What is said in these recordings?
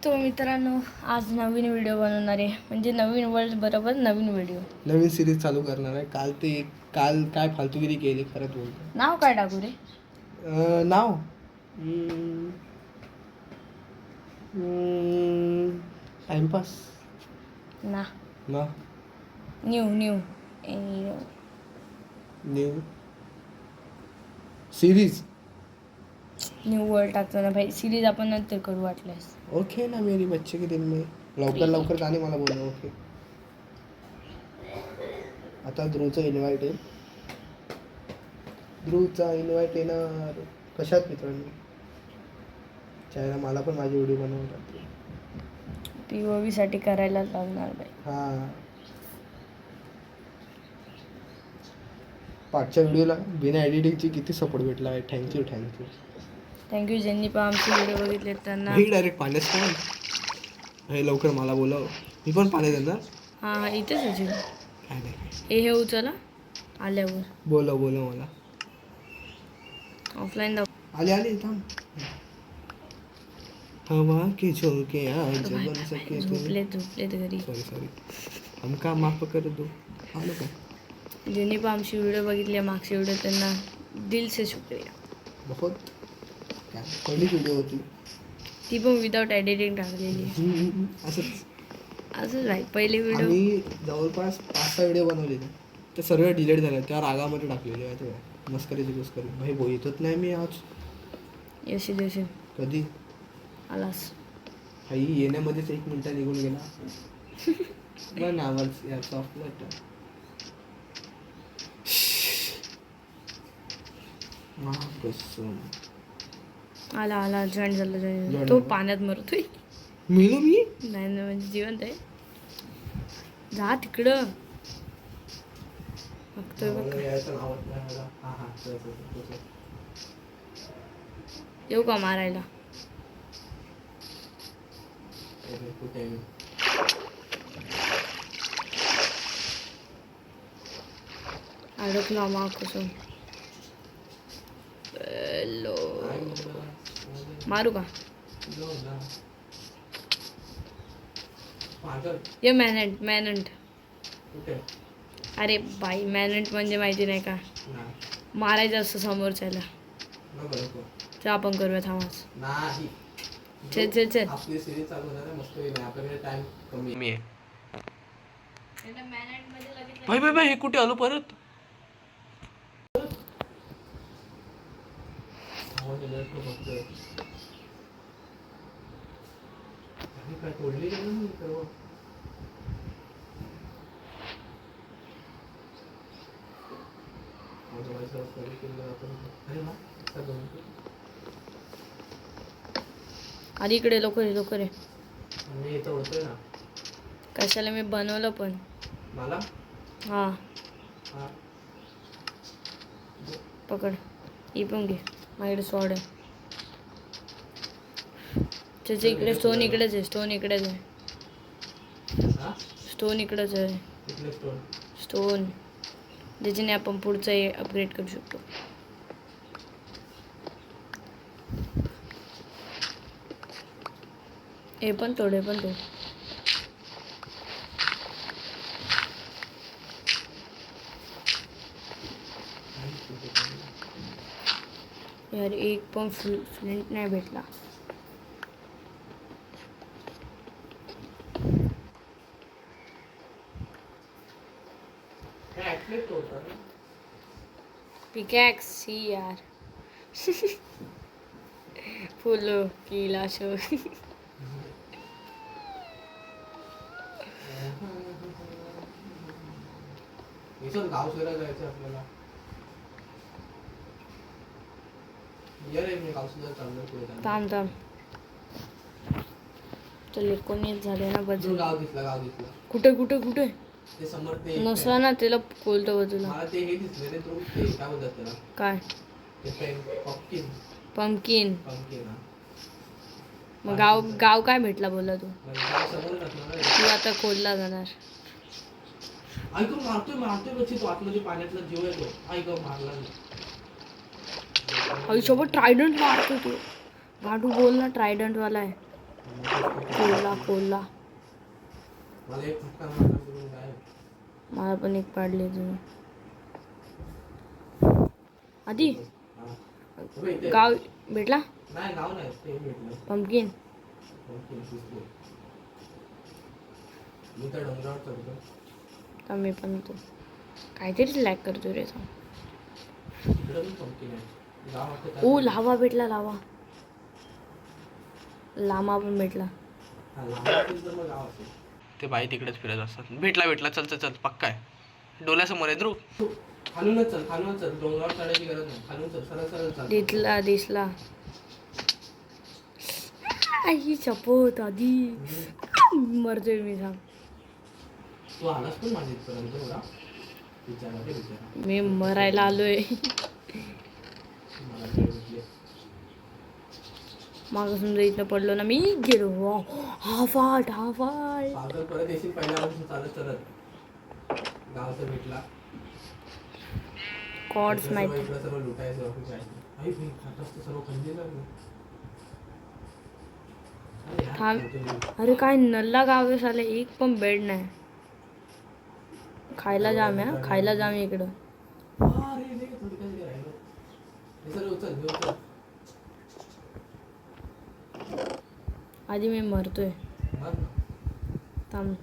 तो मित्रांनो आज नवीन व्हिडिओ बनवणार आहे, म्हणजे नवीन वर्ल्ड बरोबर नवीन व्हिडिओ, नवीन सिरीज चालू करणार आहे. काल काय फालतूगिरी केली खरंच बोलतो. नाव काय टाकू रे? नाव टाइमपास ना ना new new new series. New world टाकतो ना भाई. सिरीज आपण नंतर करू वाटल्यास. ओके ना मेरी बच्चे के दिन में लवकर गाणे मला बोलणं. ओके आता ध्रुवचा इन्व्हाइट आहे. ध्रुवचा इन्व्हाइट येणार. कशात मित्रांनो? चायना मला पण माझी व्हिडिओ बनवतात. POV साठी करायला लागणार भाई. हां पाठच्या व्हिडिओला बिना एडिटिंगची किती सपोर्ट भेटला आहे. थँक्यू थँक्यू ज्यांनी पण आमचे व्हिडिओ बघितले त्यांना. मी डायरेक्ट पाण्यात पण हे लवकर मला बोलाव. मी पण पाण्यात येणार. हां इथेच आहे. काय नाही हे उचला आल्यावर बोलव मला. ऑफलाईन दाव. आले थांब. हवा के झोंके आज बन सके झोपलेत घरी. सॉरी हमका माफ कर दो. आलो का? ज्यांनी पण आमची व्हिडिओ बघितली मागची व्हिडिओ त्यांना दिल से शुक्रिया. बहुत काय पहिली व्हिडिओ होती ती पण विदाउट एडिटिंग टाकलेली. असंच भाई पहिली व्हिडिओ मी जवळपास 5-6 व्हिडिओ बनवलेले. ते सर्व डिलीट झाले. त्या रागामध्ये टाकलेले आहे. ते मस्करी भाई बोलतच नाही मी आज. येशील कधी आलास? आई येण्यामध्येच 1 मिनिट निघून गेला. पण आवाज यार सॉफ्ट आला जॉईन झाला. तो पाण्यात मरतोय. मिलो मी नाही ना म्हणजे जिवंत आहे. जा तिकडं बघतोय बघ. येऊ का मारायला? अडकला मा कसं मारू का? ये मॅनंट. अरे बाई मॅनंट म्हणजे माहिती नाही का? मारायचं असं समोरच्याला. तर आपण करूया थांबाच. चल आपली सिरीज चालू होणार आहे. मस्त आहे. आपल्याकडे टाइम कमी आहे. भाई हे कुठे आलो परत? काय तोडली आधी इकडे लवकर आहे. मी इथं होतोय ना. कशाला मी बनवलं पण मला हां पकड. ही पण घे. माझ्याकडे सॉड आहे. त्याच्या इकडे स्टोन इकडेच आहे. स्टोन इकडेच आहे. स्टोन ज्याच्याने आपण पुढचं अपग्रेड करू शकतो. हे पण तोड. यार एक पण फ्लिंट नाही भेटला. पिकॅक्स ही यार फुलो की लाशो. गाव फिरायला जायचं आपल्याला. थांब चल कोणी झाले ना बजू. गाव दिसला. कुठे ते समोर ते नसला ना त्याला कोलतो बाजूला. मला ते हे दिसले रे. तो ते काय बोलतात त्याला? काय? पंपकिन. मग गाव काय भेटला बोला तू? तू आता खोलला जाणार. ऐकून मारतोय कशी तो आतमध्ये पाण्यातला जीव आहे तो. ऐकून मारला सोबत ट्रायडंट मारतो तो. गाडू बोल ना ट्रायडंट वाला आहे. कोला कोला मला एक फटका मारला तुम्ही काय मला पण एक पाडली तुम्ही आधी गाव भेटला नाही गाव नाही ते भेटलं पंपकिन मी तर डोंगरावर चढतो तर मी पण तो काहीतरी लॅक करतो रे तो तिकडं पण पंपकिन आहे गाव ओ लावा भेटला लावा लामा पण भेटला ते बाई तिकडेच फिरत असतात भेटला चल चल चल पक्का आहे डोल्यासमोर आहे ध्रुव खालूनच चल डोंगरावर चढायची गरज नाही खालून चल सरळ सरळ चल दिसला आई चपोत आधी मरतोय मी सांग तू आलास पण माझ्या इथपर्यंत एवढा विचारा मी मरायला आलोय मला वेळ भेटली मागं समजा इथं पडलो ना मी गेलो हा फाट पागल परत येशील पहिल्यापासून चालत गावचं भेटला कॉर्ड्स माहिती इकडं सर्व लुटायचं काय आई भाई खात असतं सर्व खंजीर अरे काय नल्ला गाव झाले एक पण बेड नाही खायला जाम आहे खायला जाम इकडं आधी मी मरतोय थांब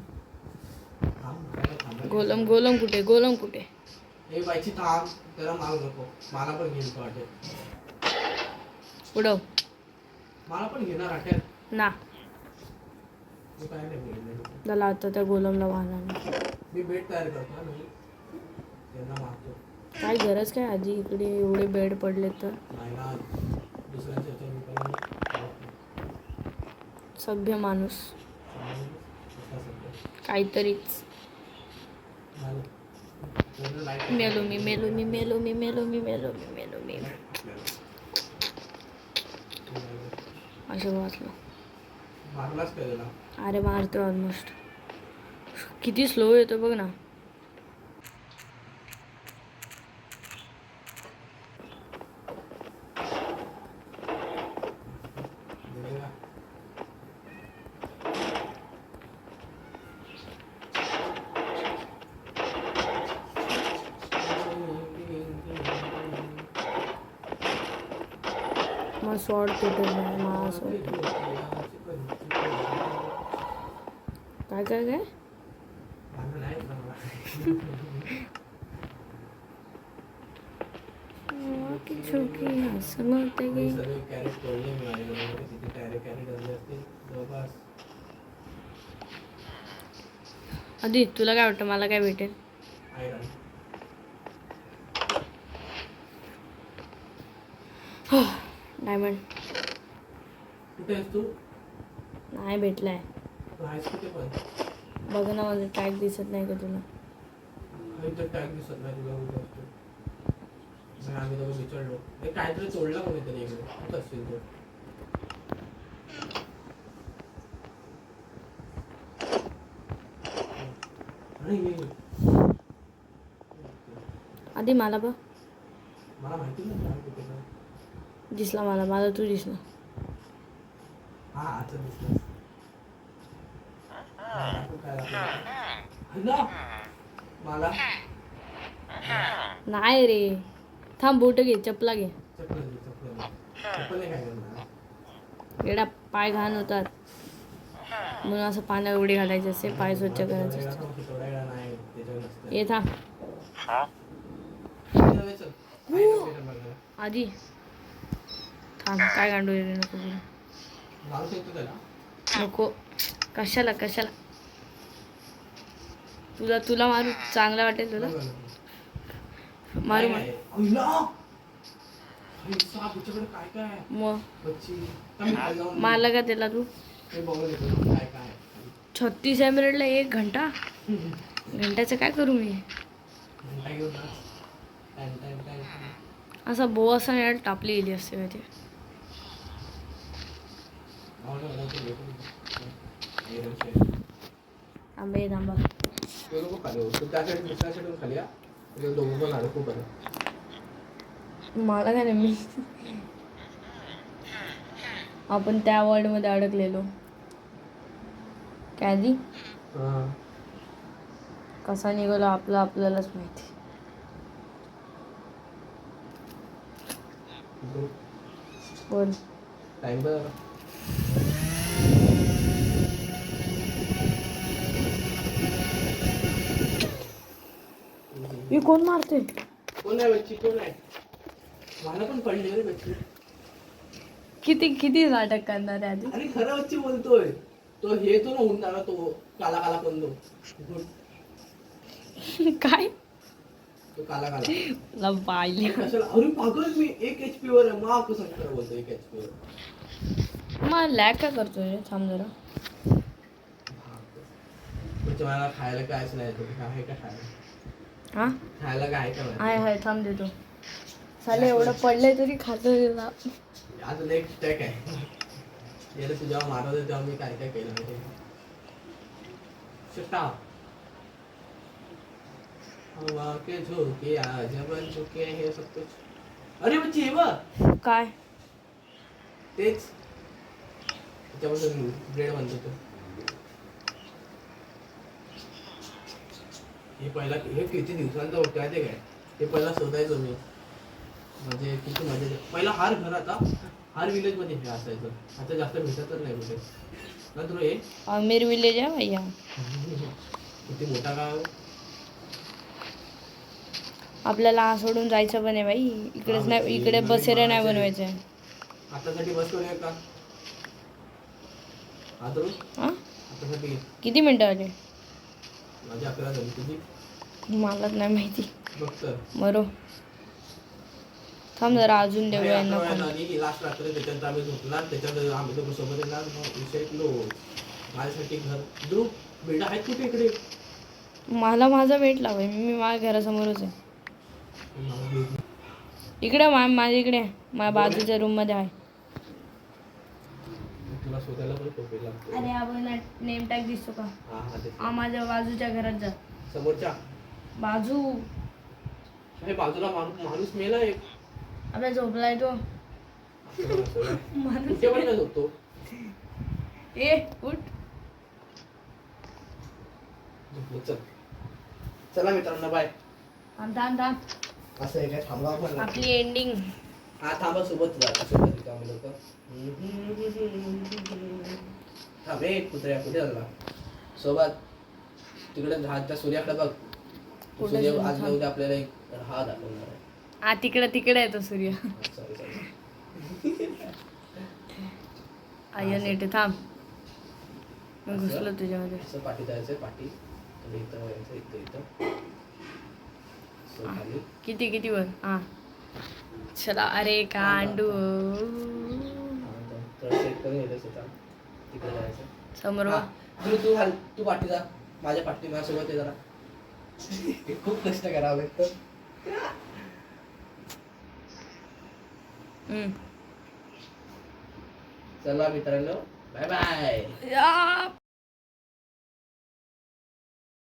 गोलम कुठे ए बाईची थांब त्याला मारू नको मला पण घेईल तो वाटेल उडव मला पण घेणार वाटेल ना तू काय नाही बोलले त्याला आता त्या गोलमला वाहणार मी बेड तयार करतो ना त्यांना मारतो काय गरज काय आधी इकडे एवढे बेड पडले तर नाही ना दुसऱ्याच्या ह्याच्यावर सभ्य माणूस काहीतरीच मेलो मी असं वाचलं मारलाच काय त्याला अरे मारतो ऑलमोस्ट किती स्लो येतो बघ ना मग शॉर्ट तुटेल नाही मला शॉर्ट काय छोटी असं नव्हतं की आधी तुला काय वाटतं मला काय भेटेल डायमंड कुठे आहेस तू नाही भेटलाय आहेस कुठे पण बघ ना माझं टॅग दिसत नाही का तुला टॅग दिसत नाही तुला कुठे असतो आम्ही दोघं विचारलो काहीतरी तोडला कोणीतरी इकडे कुठं असतील तो आधी मला बघ मला माहिती नाही कुठे दिसला मला तू दिसला हा आता दिसलं मला नाही रे थांब बोट घे चपला घे चप्पल काय करणार एवढा पाय घाण होतात म्हणून असं पाण्यात उडी घालायचे असते पाय स्वच्छ करायचे असते ये थांब आधी थांब काय गांडू रे नको कशाला तुला मारू चांगला वाटेल तुला मारू मग मारला का त्याला तू 36 एमरेडला 1 घंटा घंट्याचं काय करू मी असा बो असा यार टापली गेली असते का ते थांबा मला काय नाही मी आपण त्या वर्ल्ड मध्ये अडकलेलो काय आधी हा कसा निघाला आपल्यालाच माहिती. बोल. टाइम बघ. मी कोण मारते? कोण आहे बच्ची? कोण आहे? मला पण पडली रे बच्ची. किती नाटक करणार आहे आधी? अरे खरं बच्ची बोलतोय. तो हे तो ना होऊन जाणार, तो काला काला पण काय तो काला काला बाई कशाला? अरे पागल, मी 1 HP वर आहे. मा कसं खरं बोलतो 1 HP वर? मग लॅग का करतोय रे? थांब जरा. म्हणजे मला खायला काय असं नाही, आहे का खायला? हा खायला काय आहे का? आहे थांब देतो. साले एवढं पडलंय तरी खातो. अजून एक स्टॅक आहे. याला तू जेव्हा मारत होते तेव्हा मी काय काय केलं माहिती आहे? शिटा हवा के झोके आज बन चुके हे सब कुछ. अरे बच्ची हे बघ, काय तेच त्याच्यापासून ब्रेड बनतो तो. हे पहिला हे किती दिवसांचा होतं ते काय? हे पहिला शोधायचो मी. म्हणजे किती मजा. पहिला हार घर, आता हार विलेज मध्ये हे असायचं. आता जास्त भेटतच नाही कुठे ना तुला. हे आमिर विलेज आहे भैया. किती मोठा गाव. आपल्याला हा सोडून जायचं पण आहे बाई. इकडेच नाही, इकडे बसेरे नाही बनवायचं आहे. आतासाठी बस करूया का? आदरू हा आतासाठी किती मिनिटं आले? माझी 11 झाली. तुझी मलाच नाही माहिती. बघ तर. मरो थांब जरा अजून देऊया यांना पण. लास्ट रात्री त्याच्यानंतर आम्ही झोपणार. त्याच्यानंतर आम्ही दोघं सोबत येणार. मग विषय क्लोज. माझ्यासाठी घर ध्रुव बेडा आहेत कुठे इकडे? मला माझा भेटला बाई. मी माझ्या घरासमोरच आहे. इकडे माझ्या इकडे माझ्या बाजूच्या रूम मध्ये आहे. तुला शोधायला पण खूप वेळ लागतो. अरे आपण नेम टॅग दिसतो का? हा माझ्या बाजूच्या घरात जा. समोरच्या बाजू हे बाजूला माणूस मेला एक. आपल्या झोपलाय तो. कुठे पण झोपतो. ए उठ. चल चला मित्रांनो, बाय. थांब असं आहे काय? थांबा आपण. आपली एंडिंग. हा थांबा, सोबत जा. सोबत का लोक थांब. कुत्र्या कुठे झाला सोबत? तिकडे त्या सूर्याकडे बघ. सूर्य आज उद्या आपल्याला एक हा दाखवणार आहे. हा तिकडे येतो सूर्य. आय नेट थांब. मी घुसलो तुझ्यामध्ये. असं पाठी जायचंय. पाठी इथं व्हायचं. इथं खाली. किती वर? हा चला. अरे कांडू सेट करून येते तिकडे जायचं. समोर तू पाठी जा. माझ्या पाठी माझ्यासोबत जरा. खूप कष्ट करावं लागतं. चला मित्रांनो, बाय बाय.